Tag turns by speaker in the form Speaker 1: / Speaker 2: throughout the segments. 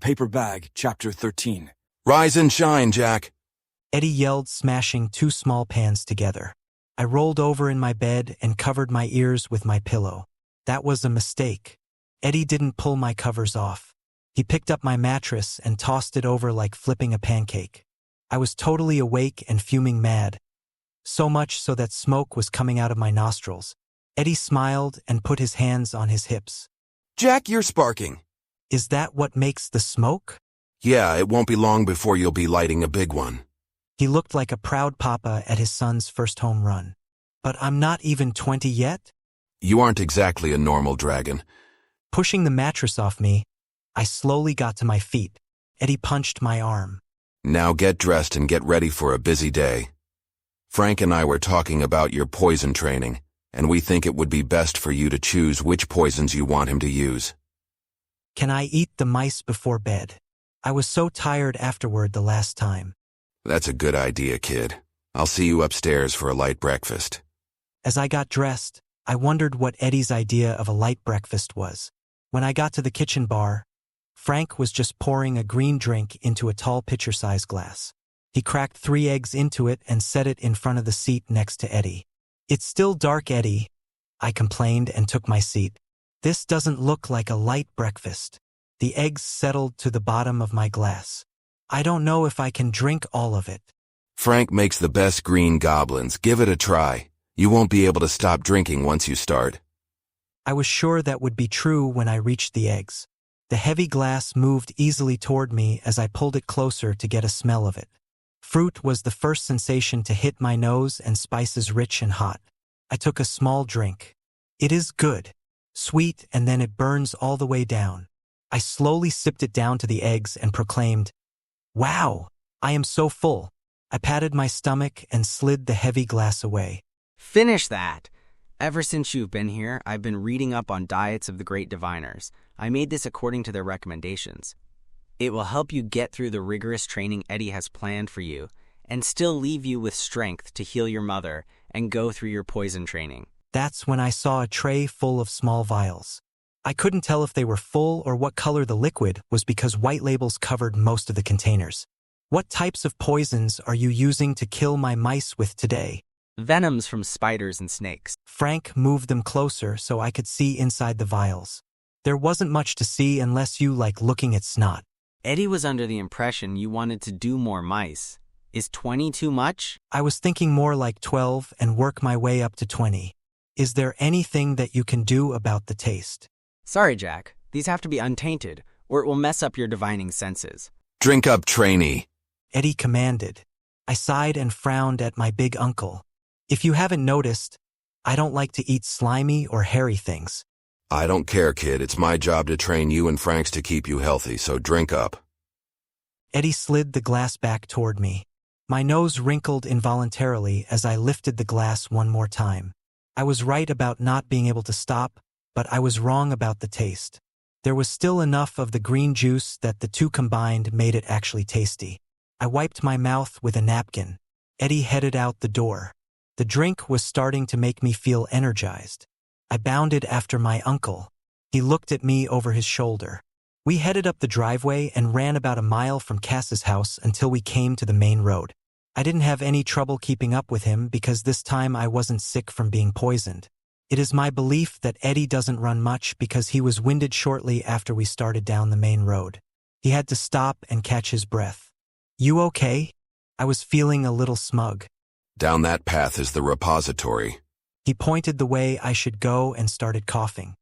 Speaker 1: paper bag, Chapter 13.
Speaker 2: Rise and shine, Jack.
Speaker 3: Eddie yelled, smashing two small pans together. I rolled over in my bed and covered my ears with my pillow. That was a mistake. Eddie didn't pull my covers off. He picked up my mattress and tossed it over like flipping a pancake. I was totally awake and fuming mad. So much so that smoke was coming out of my nostrils. Eddie smiled and put his hands on his hips.
Speaker 2: Jack, you're sparking.
Speaker 3: Is that what makes the smoke?
Speaker 2: Yeah, it won't be long before you'll be lighting a big one.
Speaker 3: He looked like a proud papa at his son's first home run. But I'm not even 20 yet?
Speaker 2: You aren't exactly a normal dragon.
Speaker 3: Pushing the mattress off me, I slowly got to my feet. Eddie punched my arm.
Speaker 2: Now get dressed and get ready for a busy day. Frank and I were talking about your poison training, and we think it would be best for you to choose which poisons you want him to use.
Speaker 3: Can I eat the mice before bed? I was so tired afterward the last time.
Speaker 2: That's a good idea, kid. I'll see you upstairs for a light breakfast.
Speaker 3: As I got dressed, I wondered what Eddie's idea of a light breakfast was. When I got to the kitchen bar, Frank was just pouring a green drink into a tall pitcher-sized glass. He cracked 3 eggs into it and set it in front of the seat next to Eddie. "It's still dark, Eddie," I complained and took my seat. "This doesn't look like a light breakfast." The eggs settled to the bottom of my glass. I don't know if I can drink all of it.
Speaker 2: Frank makes the best green goblins. Give it a try. You won't be able to stop drinking once you start.
Speaker 3: I was sure that would be true when I reached the eggs. The heavy glass moved easily toward me as I pulled it closer to get a smell of it. Fruit was the first sensation to hit my nose, and spices rich and hot. I took a small drink. It is good. Sweet, and then it burns all the way down. I slowly sipped it down to the eggs and proclaimed, "Wow, I am so full." I patted my stomach and slid the heavy glass away.
Speaker 4: Finish that! Ever since you've been here, I've been reading up on diets of the great diviners. I made this according to their recommendations. It will help you get through the rigorous training Eddie has planned for you, and still leave you with strength to heal your mother and go through your poison training.
Speaker 3: That's when I saw a tray full of small vials. I couldn't tell if they were full or what color the liquid was because white labels covered most of the containers. "What types of poisons are you using to kill my mice with today?"
Speaker 4: Venoms from spiders and snakes.
Speaker 3: Frank moved them closer so I could see inside the vials. There wasn't much to see unless you like looking at snot.
Speaker 4: Eddie was under the impression you wanted to do more mice. Is 20 too much?
Speaker 3: I was thinking more like 12 and work my way up to 20. Is there anything that you can do about the taste?
Speaker 4: Sorry, Jack. These have to be untainted, or it will mess up your divining senses.
Speaker 2: Drink up, trainee.
Speaker 3: Eddie commanded. I sighed and frowned at my big uncle. If you haven't noticed, I don't like to eat slimy or hairy things.
Speaker 2: I don't care, kid. It's my job to train you and Frank's to keep you healthy, so drink up.
Speaker 3: Eddie slid the glass back toward me. My nose wrinkled involuntarily as I lifted the glass one more time. I was right about not being able to stop, but I was wrong about the taste. There was still enough of the green juice that the two combined made it actually tasty. I wiped my mouth with a napkin. Eddie headed out the door. The drink was starting to make me feel energized. I bounded after my uncle. He looked at me over his shoulder. We headed up the driveway and ran about a mile from Cass's house until we came to the main road. I didn't have any trouble keeping up with him because this time I wasn't sick from being poisoned. It is my belief that Eddie doesn't run much because he was winded shortly after we started down the main road. He had to stop and catch his breath. "You okay?" I was feeling a little smug.
Speaker 2: Down that path is the repository.
Speaker 3: He pointed the way I should go and started coughing.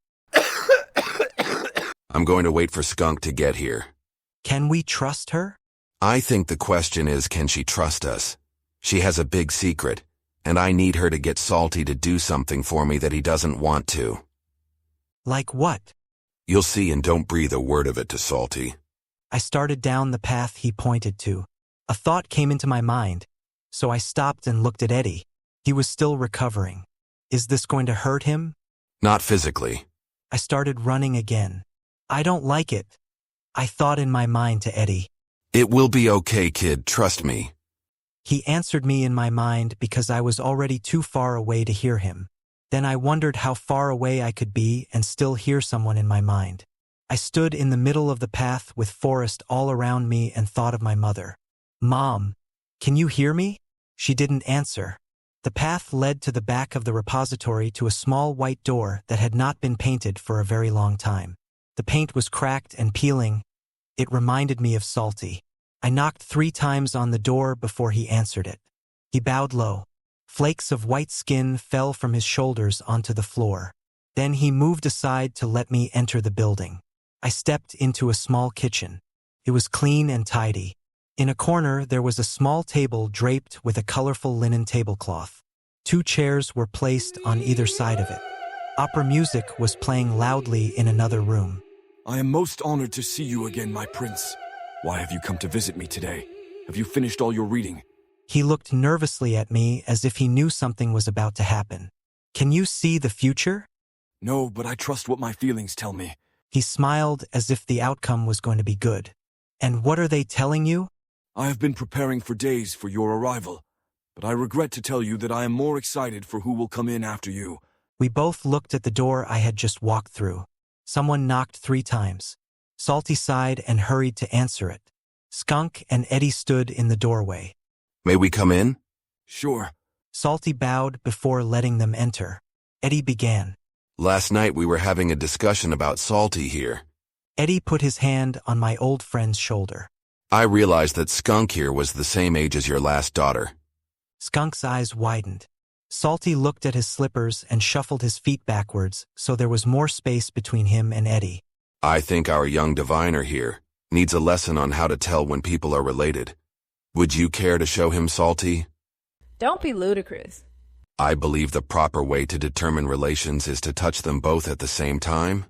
Speaker 2: I'm going to wait for Skunk to get here.
Speaker 3: Can we trust her?
Speaker 2: I think the question is, can she trust us? She has a big secret, and I need her to get Salty to do something for me that he doesn't want to.
Speaker 3: Like what?
Speaker 2: You'll see, and don't breathe a word of it to Salty.
Speaker 3: I started down the path he pointed to. A thought came into my mind, so I stopped and looked at Eddie. He was still recovering. Is this going to hurt him?
Speaker 2: Not physically.
Speaker 3: I started running again. I don't like it, I thought in my mind to Eddie.
Speaker 2: It will be okay, kid, trust me.
Speaker 3: He answered me in my mind because I was already too far away to hear him. Then I wondered how far away I could be and still hear someone in my mind. I stood in the middle of the path with forest all around me and thought of my mother. Mom, can you hear me? She didn't answer. The path led to the back of the repository to a small white door that had not been painted for a very long time. The paint was cracked and peeling. It reminded me of Salty. I knocked 3 times on the door before he answered it. He bowed low. Flakes of white skin fell from his shoulders onto the floor. Then he moved aside to let me enter the building. I stepped into a small kitchen. It was clean and tidy. In a corner, there was a small table draped with a colorful linen tablecloth. 2 chairs were placed on either side of it. Opera music was playing loudly in another room.
Speaker 1: I am most honored to see you again, my prince. Why have you come to visit me today? Have you finished all your reading?
Speaker 3: He looked nervously at me as if he knew something was about to happen. Can you see the future?
Speaker 1: No, but I trust what my feelings tell me.
Speaker 3: He smiled as if the outcome was going to be good. And what are they telling you?
Speaker 1: I have been preparing for days for your arrival, but I regret to tell you that I am more excited for who will come in after you.
Speaker 3: We both looked at the door I had just walked through. Someone knocked 3 times. Salty sighed and hurried to answer it. Skunk and Eddie stood in the doorway.
Speaker 2: May we come in?
Speaker 1: Sure.
Speaker 3: Salty bowed before letting them enter. Eddie began.
Speaker 2: Last night we were having a discussion about Salty here.
Speaker 3: Eddie put his hand on my old friend's shoulder.
Speaker 2: I realized that Skunk here was the same age as your last daughter.
Speaker 3: Skunk's eyes widened. Salty looked at his slippers and shuffled his feet backwards, so there was more space between him and Eddie.
Speaker 2: I think our young diviner here needs a lesson on how to tell when people are related. Would you care to show him Salty?
Speaker 5: Don't be ludicrous.
Speaker 2: I believe the proper way to determine relations is to touch them both at the same time.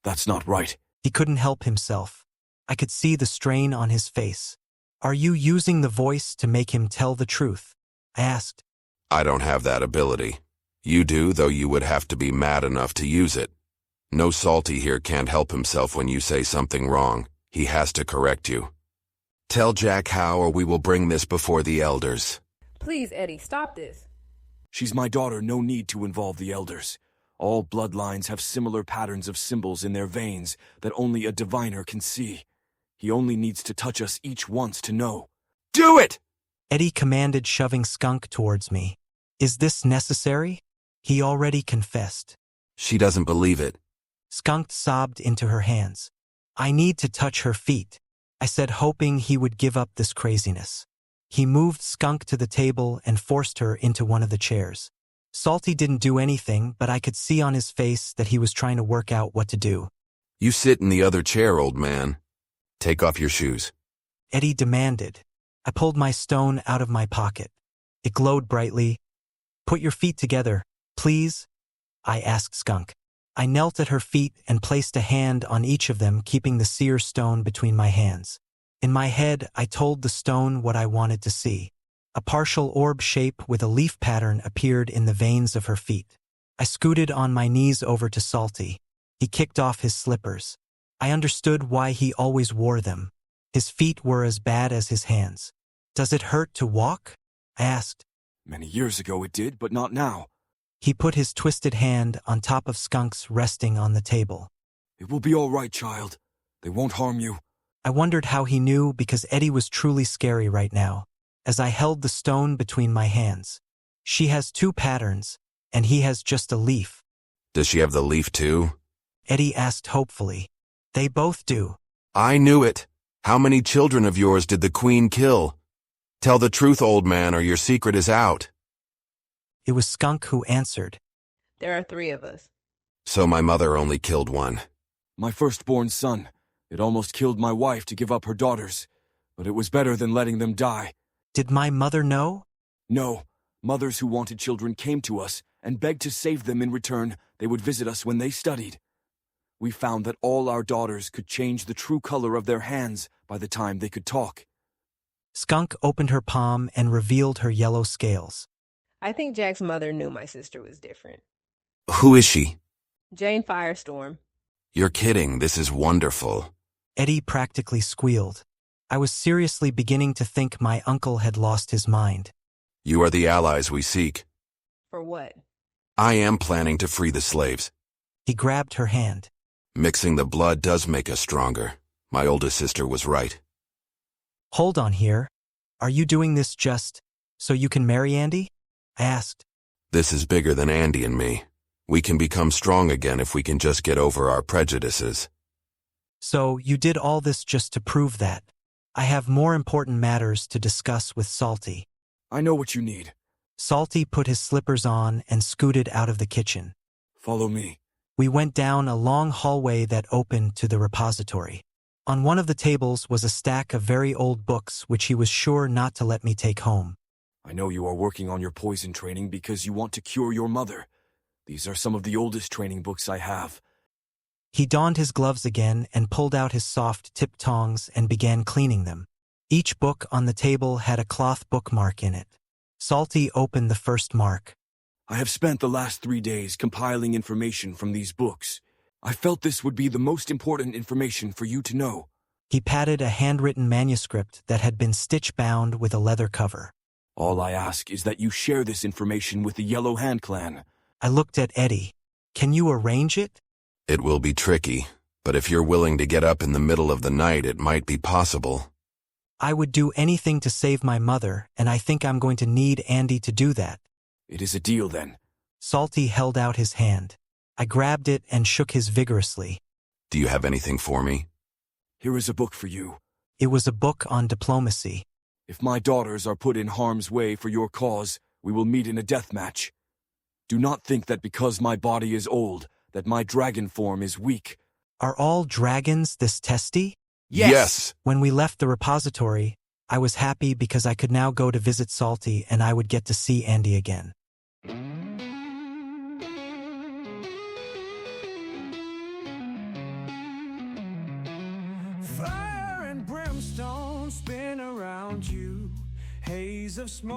Speaker 1: That's not right.
Speaker 3: He couldn't help himself. I could see the strain on his face. Are you using the voice to make him tell the truth? I asked.
Speaker 2: I don't have that ability. You do, though you would have to be mad enough to use it. No Salty here can't help himself when you say something wrong. He has to correct you. Tell Jack how, or we will bring this before the elders.
Speaker 5: Please, Eddie, stop this.
Speaker 1: She's my daughter, no need to involve the elders. All bloodlines have similar patterns of symbols in their veins that only a diviner can see. He only needs to touch us each once to know. Do it!
Speaker 3: Eddie commanded, shoving Skunk towards me. Is this necessary? He already confessed.
Speaker 2: She doesn't believe it.
Speaker 3: Skunk sobbed into her hands. I need to touch her feet, I said, hoping he would give up this craziness. He moved Skunk to the table and forced her into one of the chairs. Salty didn't do anything, but I could see on his face that he was trying to work out what to do.
Speaker 2: You sit in the other chair, old man. Take off your shoes.
Speaker 3: Eddie demanded. I pulled my stone out of my pocket. It glowed brightly. Put your feet together, please, I asked Skunk. I knelt at her feet and placed a hand on each of them, keeping the seer stone between my hands. In my head, I told the stone what I wanted to see. A partial orb shape with a leaf pattern appeared in the veins of her feet. I scooted on my knees over to Salty. He kicked off his slippers. I understood why he always wore them. His feet were as bad as his hands. Does it hurt to walk? I asked.
Speaker 1: Many years ago it did, but not now.
Speaker 3: He put his twisted hand on top of Skunk's, resting on the table.
Speaker 1: It will be all right, child. They won't harm you.
Speaker 3: I wondered how he knew, because Eddie was truly scary right now. As I held the stone between my hands. She has 2 patterns, and he has just a leaf.
Speaker 2: Does she have the leaf too?
Speaker 3: Eddie asked hopefully. They both do.
Speaker 2: I knew it. How many children of yours did the queen kill? Tell the truth, old man, or your secret is out.
Speaker 3: It was Skunk who answered.
Speaker 5: There are 3 of us.
Speaker 2: So my mother only killed one.
Speaker 1: My firstborn son. It almost killed my wife to give up her daughters, but it was better than letting them die.
Speaker 3: Did my mother know?
Speaker 1: No. Mothers who wanted children came to us and begged to save them. In return, they would visit us when they studied. We found that all our daughters could change the true color of their hands by the time they could talk.
Speaker 3: Skunk opened her palm and revealed her yellow scales.
Speaker 5: I think Jack's mother knew my sister was different.
Speaker 2: Who is she?
Speaker 5: Jane Firestorm.
Speaker 2: You're kidding. This is wonderful.
Speaker 3: Eddie practically squealed. I was seriously beginning to think my uncle had lost his mind.
Speaker 2: You are the allies we seek.
Speaker 5: For what?
Speaker 2: I am planning to free the slaves.
Speaker 3: He grabbed her hand.
Speaker 2: Mixing the blood does make us stronger. My oldest sister was right.
Speaker 3: Hold on here. Are you doing this just so you can marry Andy? I asked.
Speaker 2: This is bigger than Andy and me. We can become strong again if we can just get over our prejudices.
Speaker 3: So you did all this just to prove that. I have more important matters to discuss with Salty.
Speaker 1: I know what you need.
Speaker 3: Salty put his slippers on and scooted out of the kitchen.
Speaker 1: Follow me.
Speaker 3: We went down a long hallway that opened to the repository. On one of the tables was a stack of very old books which he was sure not to let me take home.
Speaker 1: I know you are working on your poison training because you want to cure your mother. These are some of the oldest training books I have.
Speaker 3: He donned his gloves again and pulled out his soft tip tongs and began cleaning them. Each book on the table had a cloth bookmark in it. Salty opened the first mark.
Speaker 1: I have spent the last 3 days compiling information from these books. I felt this would be the most important information for you to know.
Speaker 3: He patted a handwritten manuscript that had been stitch-bound with a leather cover.
Speaker 1: All I ask is that you share this information with the Yellow Hand Clan.
Speaker 3: I looked at Eddie. Can you arrange it?
Speaker 2: It will be tricky, but if you're willing to get up in the middle of the night, it might be possible.
Speaker 3: I would do anything to save my mother, and I think I'm going to need Andy to do that.
Speaker 1: It is a deal then.
Speaker 3: Salty held out his hand. I grabbed it and shook his vigorously.
Speaker 2: Do you have anything for me?
Speaker 1: Here is a book for you.
Speaker 3: It was a book on diplomacy.
Speaker 1: If my daughters are put in harm's way for your cause, we will meet in a death match. Do not think that because my body is old, that my dragon form is weak.
Speaker 3: Are all dragons this testy?
Speaker 2: Yes!
Speaker 3: When we left the repository, I was happy because I could now go to visit Salty and I would get to see Andy again.
Speaker 6: Fire and brimstone spin around you, haze of smoke.